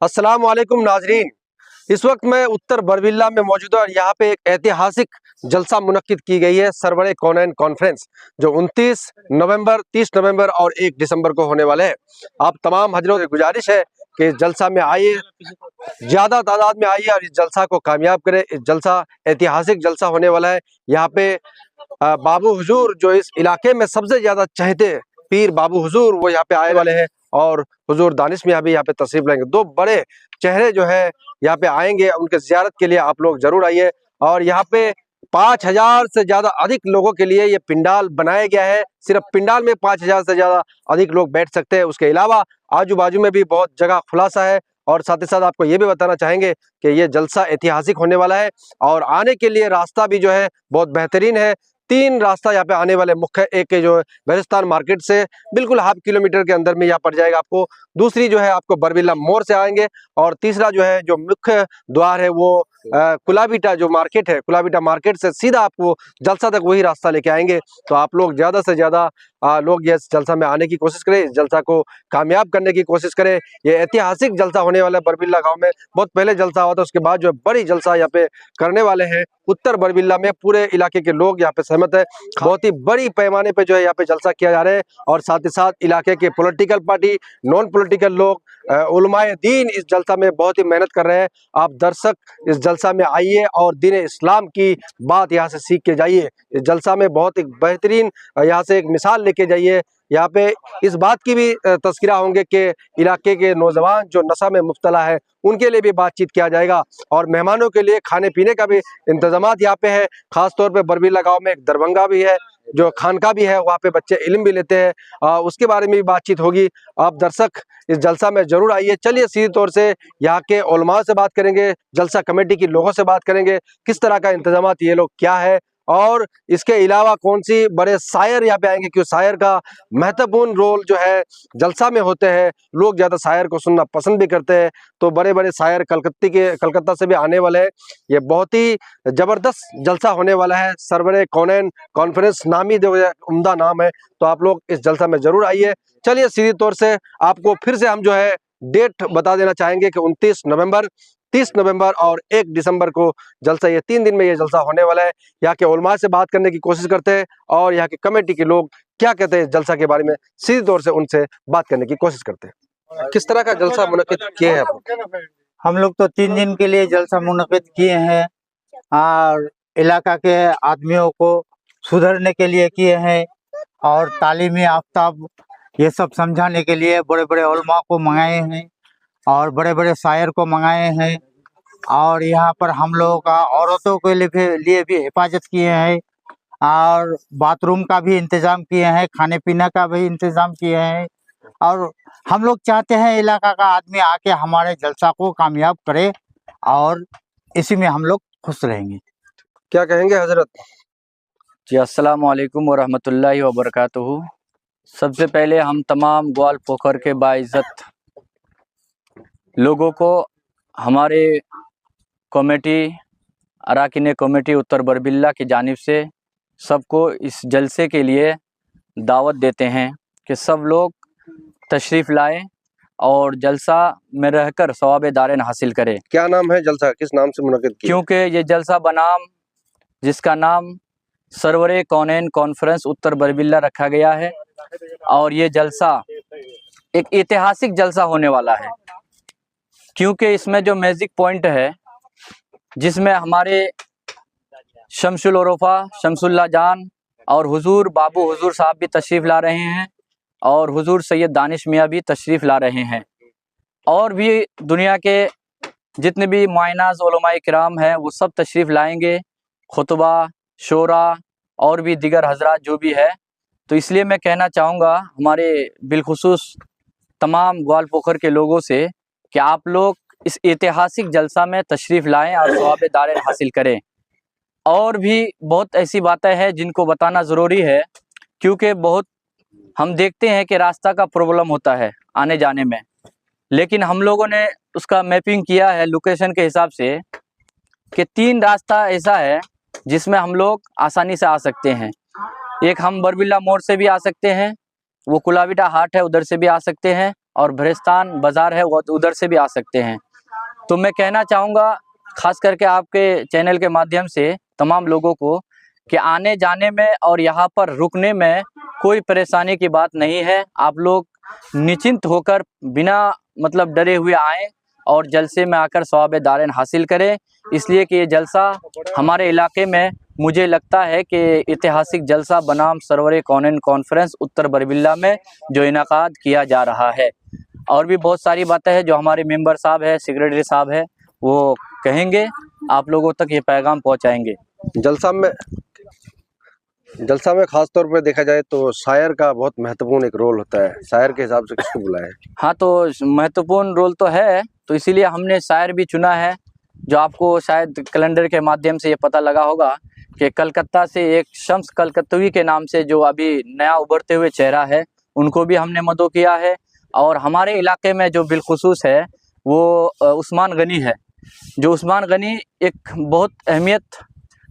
अस्सलाम वालेकुम नाजरीन। इस वक्त मैं उत्तर बरबिल्ला में मौजूद हूं और यहाँ पे एक ऐतिहासिक जलसा मुनक्किद की गई है, सरवरे कौनैन कॉन्फ्रेंस, जो 29 नवंबर, 30 नवंबर और 1 दिसंबर को होने वाले हैं। आप तमाम हजरों से गुजारिश है कि इस जलसा में आइए, ज़्यादा तादाद में आइए और इस जलसा को कामयाब करें। इस जलसा ऐतिहासिक जलसा होने वाला है। यहाँ पे बाबू हुजूर, जो इस इलाके में सबसे ज़्यादा चहेते पीर बाबू हुजूर, वो यहाँ पे आए वाले हैं और हुजूर दानिश मियां भी यहाँ पे तशरीफ लाएंगे। दो बड़े चेहरे जो है यहाँ पे आएंगे, उनके ज़ियारत के लिए आप लोग जरूर आइए। और यहाँ पे 5000 से ज़्यादा अधिक लोगों के लिए ये पिंडाल बनाया गया है। सिर्फ पिंडाल में 5000 से ज़्यादा अधिक लोग बैठ सकते हैं। उसके अलावा आजू बाजू में भी बहुत जगह खुलासा है। और साथ ही साथ आपको ये भी बताना चाहेंगे कि ये जलसा ऐतिहासिक होने वाला है और आने के लिए रास्ता भी जो है बहुत बेहतरीन है। 3 रास्ता यहाँ पे आने वाले मुख्य, एक जो है बेरिस्तान मार्केट से बिल्कुल हाफ किलोमीटर के अंदर में यहाँ पड़ जाएगा आपको। दूसरी जो है आपको बरबिल्ला मोड़ से आएंगे और तीसरा जो है जो मुख्य द्वार है वो कुलाबीटा जो मार्केट है, कुलाबीटा मार्केट से सीधा आपको जलसा तक वही रास्ता लेके आएंगे। तो आप लोग ज़्यादा से ज़्यादा लोग ये जलसा में आने की कोशिश करें, इस जलसा को कामयाब करने की कोशिश करें। ये ऐतिहासिक जलसा होने वाला है बरबिल्ला गांव में। बहुत पहले जलसा हुआ था, उसके बाद जो बड़ी जलसा यहाँ पे करने वाले हैं उत्तर बरबिल्ला में। पूरे इलाके के लोग यहाँ पे सहमत है। बहुत ही बड़ी पैमाने पे जो है यहाँ पे जलसा किया जा रहा है और साथ ही साथ इलाके के पॉलिटिकल पार्टी, नॉन पॉलिटिकल लोग, उलमाए दीन इस जलसा में बहुत ही मेहनत कर रहे हैं। आप दर्शक इस जलसा में आइए और दीन इस्लाम की बात यहाँ से सीख के जाइए। इस जलसा में बहुत एक बेहतरीन यहाँ से एक मिसाल लेके जाइए। यहाँ पे इस बात की भी तस्करा होंगे कि इलाके के नौजवान जो नशा में मुब्तला है उनके लिए भी बातचीत किया जाएगा और मेहमानों के लिए खाने पीने का भी इंतजामात यहाँ पे है। खास तौर पे बरबिल्ला गांव में एक दरभंगा भी है, जो खानका भी है, वहाँ पे बच्चे इल्म भी लेते हैं। उसके बारे में भी बातचीत होगी। आप दर्शक इस जलसा में जरूर आइए। चलिए सीधी तौर से यहाँ के उलमा से बात करेंगे, जलसा कमेटी के लोगों से बात करेंगे, किस तरह का इंतजामात ये लोग क्या है और इसके अलावा कौन सी बड़े शायर यहाँ पे आएंगे, क्यों शायर का महत्वपूर्ण रोल जो है जलसा में होते हैं। लोग ज़्यादा शायर को सुनना पसंद भी करते हैं, तो बड़े बड़े शायर कलकत्ता से भी आने वाले हैं। ये बहुत ही जबरदस्त जलसा होने वाला है। सरवरे कौनैन कॉन्फ्रेंस नामी जो उम्दा नाम है, तो आप लोग इस जलसा में जरूर आइए। चलिए सीधी तौर से आपको फिर से हम जो है डेट बता देना चाहेंगे कि 29 नवंबर, 30 नवंबर और 1 दिसंबर को जलसा, ये 3 दिन में ये जलसा होने वाला है। यहाँ के उलमा से बात करने की कोशिश करते हैं और यहाँ के कमेटी के लोग क्या कहते हैं इस जलसा के बारे में, सीधी तौर से उनसे बात करने की कोशिश करते हैं। किस तरह का जलसा मुनक्किद किए हैं आप? हम लोग तो 3 दिन के लिए जलसा मुनक्किद किए हैं और इलाका के आदमियों को सुधरने के लिए किए हैं और तालीमी आफ्ताब ये सब समझाने के लिए बड़े बड़े उलमा को मंगाए हैं और बड़े बड़े शायर को मंगाए हैं। और यहाँ पर हम लोगों का औरतों के लिए भी हिफाजत किए हैं और बाथरूम का भी इंतज़ाम किए हैं, खाने पीने का भी इंतज़ाम किए हैं। और हम लोग चाहते हैं इलाका का आदमी आके हमारे जलसा को कामयाब करे और इसी में हम लोग खुश रहेंगे। क्या कहेंगे हजरत? जी अस्सलाम वालेकुम व रहमतुल्लाहि व बरकातुहू। सबसे पहले हम तमाम ग्वाल पोखर के बाइज़्ज़त लोगों को हमारे कमेटी, अराकीन कमेटी उत्तर बरबिल्ला की जानिब से सबको इस जलसे के लिए दावत देते हैं कि सब लोग तशरीफ़ लाएं और जलसा में रहकर सवाब दारेन हासिल करें। क्या नाम है जलसा, किस नाम से मुनक्किद किया? क्योंकि ये जलसा बनाम जिसका नाम सरवरे कौनैन कॉन्फ्रेंस उत्तर बरबिल्ला रखा गया है और ये जलसा एक ऐतिहासिक जलसा होने वाला है, क्योंकि इसमें जो मैजिक पॉइंट है जिसमें हमारे शमसुल उरफ़ा शमसुल्लाह जान और हुजूर बाबू हुजूर साहब भी तशरीफ़ ला रहे हैं और हुजूर सैयद दानिश मियां भी तशरीफ़ ला रहे हैं और भी दुनिया के जितने भी मुआइनाज़ उलमाए किराम हैं वो सब तशरीफ़ लाएंगे, खुतबा, शोरा और भी दिगर हजरात जो भी है। तो इसलिए मैं कहना चाहूँगा हमारे बिलखुसूस तमाम ग्वाल पोखर के लोगों से कि आप लोग इस ऐतिहासिक जलसा में तशरीफ़ लाएं और सवाब दारेन हासिल करें। और भी बहुत ऐसी बातें हैं जिनको बताना ज़रूरी है, क्योंकि बहुत हम देखते हैं कि रास्ता का प्रॉब्लम होता है आने जाने में, लेकिन हम लोगों ने उसका मैपिंग किया है लोकेशन के हिसाब से कि 3 रास्ता ऐसा है जिसमें हम लोग आसानी से आ सकते हैं। एक हम बरबिल्ला मोड़ से भी आ सकते हैं, वो कुलाबीटा हाट है उधर से भी आ सकते हैं, और भ्रेस्तान बाज़ार है वो उधर से भी आ सकते हैं। तो मैं कहना चाहूँगा खास करके आपके चैनल के माध्यम से तमाम लोगों को कि आने जाने में और यहाँ पर रुकने में कोई परेशानी की बात नहीं है। आप लोग निश्चिंत होकर बिना मतलब डरे हुए आएँ और जलसे में आकर सवाब दारैन हासिल करें, इसलिए कि ये जलसा हमारे इलाके में मुझे लगता है कि ऐतिहासिक जलसा बनाम सरवरे कौनैन कॉन्फ्रेंस उत्तर बरबिल्ला में जो इनाकाद किया जा रहा है। और भी बहुत सारी बातें हैं जो हमारे मेंबर साहब है, सेक्रेटरी साहब है, वो कहेंगे, आप लोगों तक ये पैगाम पहुंचाएंगे। जलसा में खास तौर पर देखा जाए तो शायर का बहुत महत्वपूर्ण एक रोल होता है। शायर के हिसाब से किसको बुलाया है? हाँ, तो महत्वपूर्ण रोल तो है, तो इसीलिए हमने शायर भी चुना है। जो आपको शायद कैलेंडर के माध्यम से ये पता लगा होगा कि कलकत्ता से एक शम्स कलकत्तवी के नाम से जो अभी नया उभरते हुए चेहरा है, उनको भी हमने मदो किया है। और हमारे इलाके में जो बिलखुसूस है वो उस्मान गनी है। जो उस्मान गनी एक बहुत अहमियत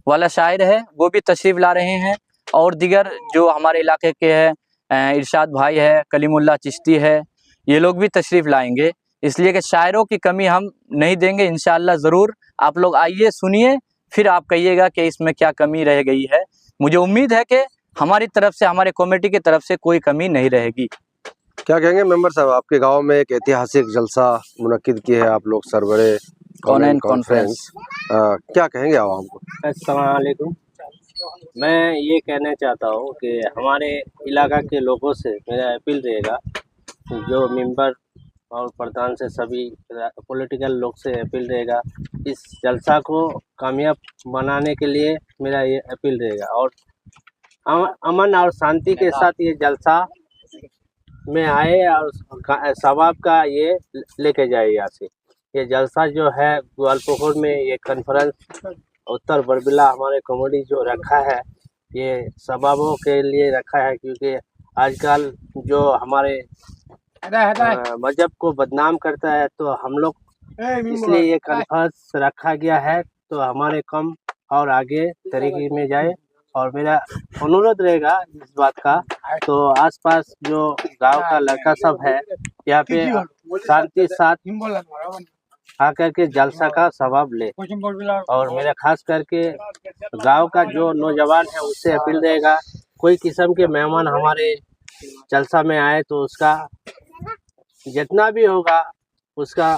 वाला शायर है, वो भी तशरीफ़ ला रहे हैं। और दीगर जो हमारे इलाके के हैं, इरशाद भाई है, कलीमुल्लाह चिश्ती है, ये लोग भी तशरीफ़ लाएंगे। इसलिए कि शायरों की कमी हम नहीं देंगे इंशाअल्लाह ज़रूर। आप लोग आइए, सुनिए, फिर आप कहिएगा कि इसमें क्या कमी रह गई है। मुझे उम्मीद है कि हमारी तरफ से, हमारे कमेटी की तरफ से कोई कमी नहीं रहेगी। क्या कहेंगे मेंबर साहब, आपके गांव में एक ऐतिहासिक जलसा मुनक्किद किए है आप लोग, सरवरे कौनैन कॉन्फ्रेंस। क्या कहेंगे आवाम को? अस्सलाम वालेकुम। मैं ये कहना चाहता हूँ कि हमारे इलाका के लोगों से मेरा अपील रहेगा, जो मेंबर और प्रधान से सभी पॉलिटिकल लोग से अपील रहेगा, इस जलसा को कामयाब बनाने के लिए मेरा ये अपील रहेगा। और अमन और शांति के साथ ये जलसा में आए और सवाब का ये लेके जाए। यहाँ से ये जलसा जो है ग्वालपोखर में ये कॉन्फ्रेंस उत्तर बरबिल्ला हमारे कमेटी जो रखा है, ये सबाबों के लिए रखा है, क्योंकि आजकल जो हमारे मजहब को बदनाम करता है, तो हम लोग इसलिए ये कॉन्फ्रेंस रखा गया है, तो हमारे कम और आगे तरीके में जाए। और मेरा अनुरोध रहेगा इस बात का, तो आसपास जो गांव का लड़का सब है यहाँ पे शांति साथ आकर के जलसा का सवाब ले। और मेरा खास करके गांव का जो नौजवान है उससे अपील रहेगा, कोई किस्म के मेहमान हमारे जलसा में आए तो उसका जितना भी होगा उसका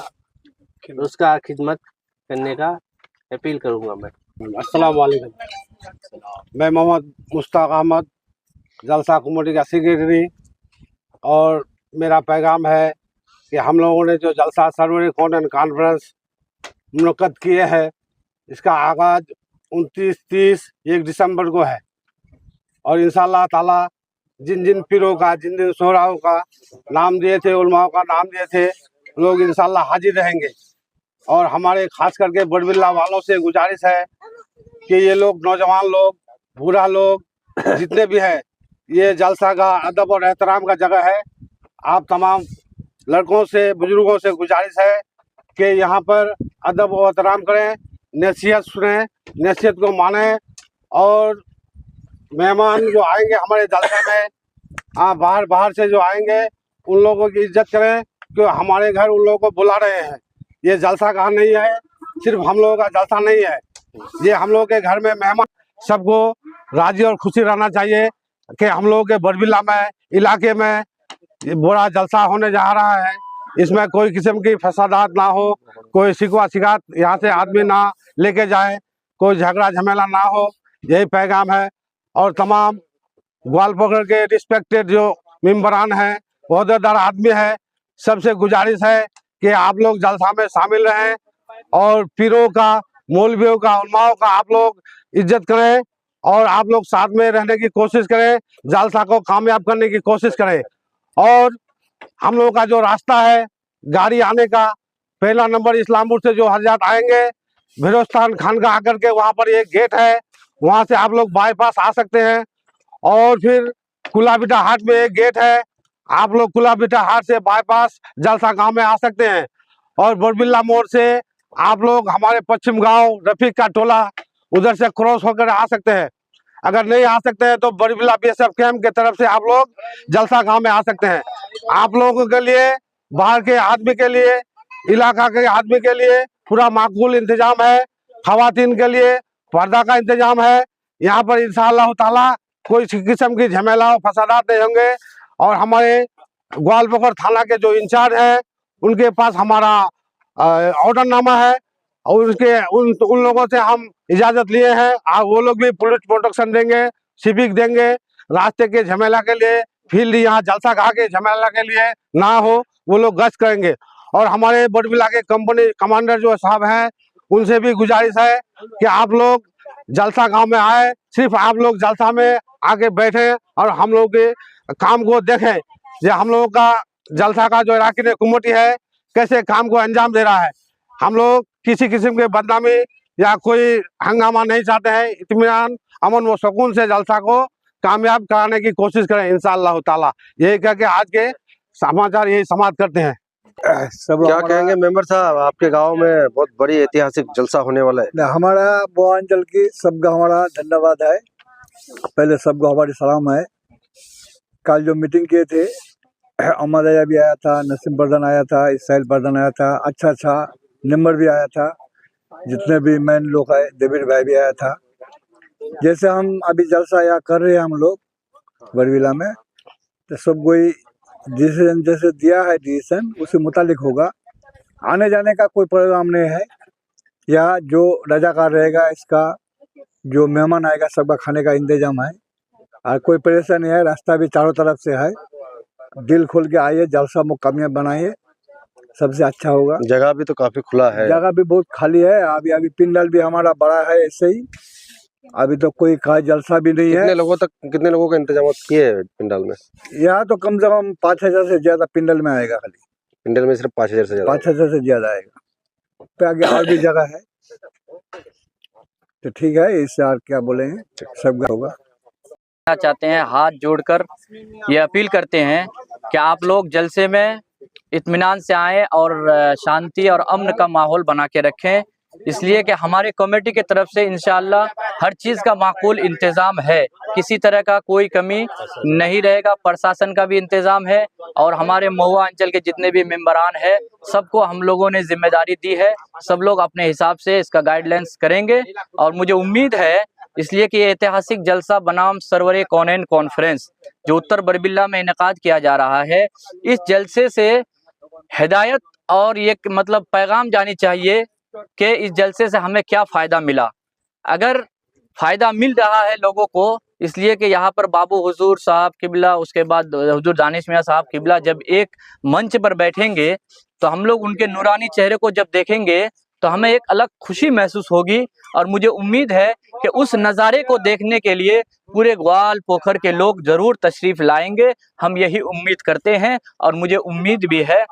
खिदमत करने का अपील करूंगा मैं। अस्सलाम वालेकुम। मैं मोहम्मद मुश्ताक अहमद, जलसा कमेटी का सेक्रेटरी। और मेरा पैगाम है कि हम लोगों ने जो जलसा सरवरे कौनैन कॉन्फ्रेंस मुनक्कद किए हैं, इसका आगाज़ 29, 30, 1 दिसंबर को है। और इंशाअल्लाह ताला जिन जिन पीरों का, जिन जिन सोहराओं का नाम दिए थे, उलमाओं का नाम दिए थे, लोग इंशाअल्लाह हाजिर रहेंगे। और हमारे खास करके बरबिल्ला वालों से गुजारिश है कि ये लोग, नौजवान लोग, बूढ़ा लोग, जितने भी हैं, ये जलसा का अदब और एहतराम का जगह है। आप तमाम लड़कों से, बुजुर्गों से गुजारिश है कि यहाँ पर अदब और एहतराम करें, नसीहत सुने, नसीहत को मानें। और मेहमान जो आएंगे हमारे जलसे में, बाहर से जो आएंगे, उन लोगों की इज्जत करें, क्योंकि हमारे घर उन लोगों को बुला रहे हैं। ये जलसा कहाँ नहीं है, सिर्फ हम लोगों का जलसा नहीं है, ये हम लोगों के घर में मेहमान सबको राजी और खुशी रहना चाहिए कि हम लोगों के बरबिल्ला में, इलाके में ये बड़ा जलसा होने जा रहा है। इसमें कोई किस्म की फसादात ना हो, कोई शिकवा शिकायत यहाँ से आदमी ना लेके जाए, कोई झगड़ा झमेला ना हो, यही पैगाम है। और तमाम ग्वालपोखर के रिस्पेक्टेड जो मेंबरान हैं, ओहदेदार आदमी है, सबसे गुजारिश है कि आप लोग जलसा में शामिल रहें और पीरों का, मौलवियों का, उलमाओं का आप लोग इज्जत करें और आप लोग साथ में रहने की कोशिश करें, जलसा को कामयाब करने की कोशिश करें। और हम लोगों का जो रास्ता है गाड़ी आने का, पहला नंबर इस्लामपुर से जो हजरत आएंगे, फिरोस्तान खान का आकर के वहाँ पर एक गेट है, वहाँ से आप लोग बाईपास आ सकते हैं। और फिर कुलाबिटा हाट में एक गेट है, आप लोग कुलाबिटा हाट से बाईपास जलसा गांव में आ सकते हैं। और बरबिल्ला मोड़ से आप लोग हमारे पश्चिम गांव रफीक का टोला, उधर से क्रॉस होकर आ सकते हैं। अगर नहीं आ सकते हैं तो बरबिल्ला BSF कैंप के तरफ से आप लोग जलसा गांव में आ सकते हैं। आप लोगों के लिए बाहर के आदमी के लिए, इलाका के आदमी के लिए पूरा माकूल इंतजाम है। खवातीन के लिए पर्दा का इंतजाम है। यहाँ पर इंशाअल्लाह ताला कोई किस्म की झमेला फसादात नहीं होंगे। और हमारे ग्वालपोखर थाना के जो इंचार्ज हैं उनके पास हमारा ऑर्डरनामा है और उन लोगों से हम इजाजत लिए हैं। वो लोग भी पुलिस प्रोटेक्शन देंगे, सिविक देंगे। रास्ते के झमेला के लिए, फील्ड यहाँ जलसा घाट के झमेला के लिए ना हो, वो लोग गश्त करेंगे। और हमारे बड़बिल्ला के कंपनी कमांडर जो साहब हैं उनसे भी गुजारिश है कि आप लोग जलसा गांव में आए, सिर्फ आप लोग जलसा में आके बैठे और हम लोग के काम को देखें। ये हम लोगों का जलसा का जो इलाके कमेटी है कैसे काम को अंजाम दे रहा है। हम लोग किसी किस्म के बदनामी या कोई हंगामा नहीं चाहते हैं। इत्मीनान, अमन व सुकून से जलसा को कामयाब कराने की कोशिश करें इंशाअल्लाह ताला। यही कह के आज के समाचार यही समाप्त करते हैं। सब क्या कहेंगे मेंबर साहब, आपके गांव में बहुत बड़ी ऐतिहासिक जलसा होने वाला है। हमारा बोआंचल की सबका हमारा धन्यवाद है। पहले सबको हमारी सलाम है। कल जो मीटिंग किए थे, अमर दया भी आया था, नसीम बर्दन आया था, इसराइल बर्दन आया था, अच्छा नंबर भी आया था, जितने भी मैन लोग आए, देवीर भाई भी आया था। जैसे हम अभी जलसा या कर रहे हैं हम लोग बड़बिल्ला में, तो सब कोई डिसीजन जैसे दिया है, डिसीजन उसी मुतालिक होगा। आने जाने का कोई प्रोग्राम नहीं है। या जो रजाकार रहेगा, इसका जो मेहमान आएगा सबका खाने का इंतजाम है और कोई परेशानी है। रास्ता भी चारों तरफ से है। दिल खोल के आइए, जलसा में कामयाब बनाइए, सबसे अच्छा होगा। जगह भी तो काफी खुला है, जगह भी बहुत खाली है। अभी पिंडल भी हमारा बड़ा है ऐसे ही। अभी तो कोई का जलसा भी नहीं है। कितने लोगों का इंतजाम किए हैं पिंडल में? यहाँ तो कम से कम 5000 से ज्यादा पिंडल में आएगा। खाली पिंडल में सिर्फ 5000 से ज्यादा? 5000 से ज्यादा आएगा। पे आगे और भी जगह है, तो ठीक है। इससे और क्या बोलेंगे, सब होगा। चाहते हैं, हाथ जोड़कर ये अपील करते हैं कि आप लोग जलसे में इत्मीनान से आएँ और शांति और अमन का माहौल बना के रखें। इसलिए कि हमारे कमेटी की तरफ से इंशाअल्लाह हर चीज़ का माकूल इंतज़ाम है, किसी तरह का कोई कमी नहीं रहेगा। प्रशासन का भी इंतज़ाम है और हमारे महुआ अंचल के जितने भी मेंबरान हैं सबको हम लोगों ने जिम्मेदारी दी है। सब लोग अपने हिसाब से इसका गाइडलाइंस करेंगे और मुझे उम्मीद है, इसलिए कि ये ऐतिहासिक जलसा बनाम सरवरे कौनैन कॉन्फ्रेंस जो उत्तर बड़बिल्ला में इनेकाद किया जा रहा है, इस जलसे से हिदायत और ये मतलब पैगाम जानी चाहिए कि इस जलसे से हमें क्या फ़ायदा मिला। अगर फ़ायदा मिल रहा है लोगों को, इसलिए कि यहाँ पर बाबू हुजूर साहब किबला, उसके बाद हुजूर दानिश मियाँ साहब किबला जब एक मंच पर बैठेंगे तो हम लोग उनके नूरानी चेहरे को जब देखेंगे तो हमें एक अलग खुशी महसूस होगी। और मुझे उम्मीद है कि उस नज़ारे को देखने के लिए पूरे ग्वालपोखर के लोग ज़रूर तशरीफ़ लाएंगे। हम यही उम्मीद करते हैं और मुझे उम्मीद भी है।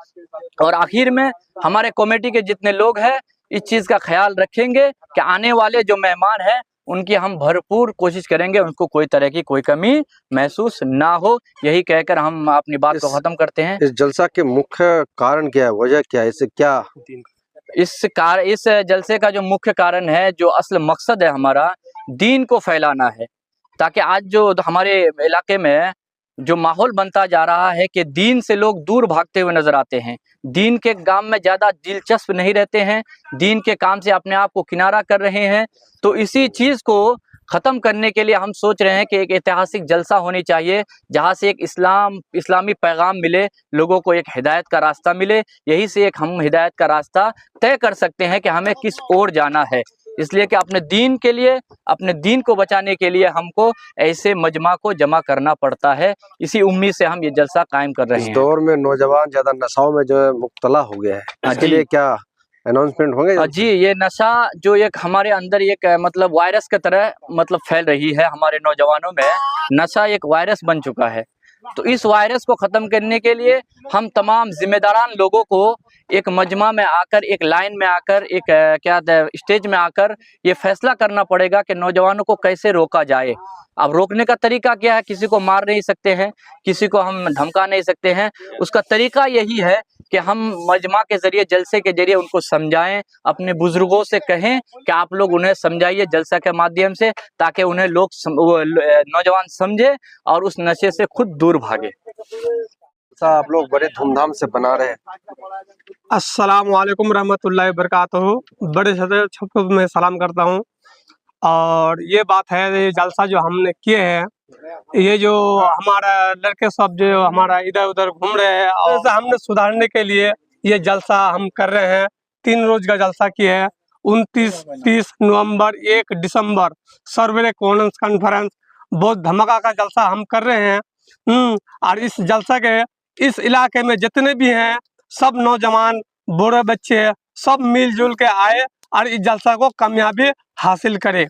और आखिर में हमारे कमेटी के जितने लोग हैं इस चीज़ का ख्याल रखेंगे कि आने वाले जो मेहमान हैं उनकी हम भरपूर कोशिश करेंगे, उनको कोई तरह की कोई कमी महसूस ना हो। यही कहकर हम अपनी बात को ख़त्म करते हैं। इस जलसा के मुख्य कारण क्या है, वजह क्या है, इससे क्या इस जलसे का जो मुख्य कारण है, जो असल मकसद है हमारा, दीन को फैलाना है। ताकि आज जो हमारे इलाके में जो माहौल बनता जा रहा है कि दीन से लोग दूर भागते हुए नजर आते हैं, दीन के काम में ज़्यादा दिलचस्प नहीं रहते हैं, दीन के काम से अपने आप को किनारा कर रहे हैं। तो इसी चीज़ को ख़त्म करने के लिए हम सोच रहे हैं कि एक ऐतिहासिक जलसा होनी चाहिए जहाँ से एक इस्लामी पैगाम मिले, लोगों को एक हिदायत का रास्ता मिले। यही से एक हम हिदायत का रास्ता तय कर सकते हैं कि हमें किस ओर जाना है। इसलिए कि अपने दीन के लिए, अपने दीन को बचाने के लिए हमको ऐसे मजमा को जमा करना पड़ता है। इसी उम्मीद से हम ये जलसा कायम कर रहे हैं। इस दौर में नौजवान ज्यादा नशाओं में जो है मुब्तला हो गया है, इसके लिए क्या अनाउंसमेंट होंगे? जी, ये नशा जो एक हमारे अंदर एक मतलब वायरस की तरह मतलब फैल रही है, हमारे नौजवानों में नशा एक वायरस बन चुका है। तो इस वायरस को ख़त्म करने के लिए हम तमाम जिम्मेदारान लोगों को एक मजमा में आकर, एक लाइन में आकर, एक स्टेज में आकर ये फैसला करना पड़ेगा कि नौजवानों को कैसे रोका जाए। अब रोकने का तरीका क्या है? किसी को मार नहीं सकते हैं, किसी को हम धमका नहीं सकते हैं। उसका तरीका यही है कि हम मजमा के ज़रिए, जलसे के ज़रिए उनको समझाएं, अपने बुजुर्गों से कहें कि आप लोग उन्हें समझाइए जलसा के माध्यम से, ताकि उन्हें नौजवान समझे और उस नशे से खुद दूर भागे। जलसा आप लोग बड़े धूमधाम से बना रहे हैं। अस्सलाम वालेकुम रहमतुल्लाहि बरकातहू। बड़े सदर छप्पो में सलाम करता हूँ। और ये बात है, ये जलसा जो हमने किए हैं, ये जो हमारा लड़के सब जो हमारा इधर उधर घूम रहे हैं, और ऐसा हमने सुधारने के लिए ये जलसा हम कर रहे हैं। 3 रोज का जलसा किए हैं। 29, 30 नवंबर, 1 दिसंबर सर्वरे कॉन्फ्रेंस बहुत धमाका का जलसा हम कर रहे हैं। और इस जलसा के इस इलाके में जितने भी हैं सब नौजवान बूढ़े बच्चे सब मिलजुल के आए और इस जलसा को कामयाबी हासिल करें।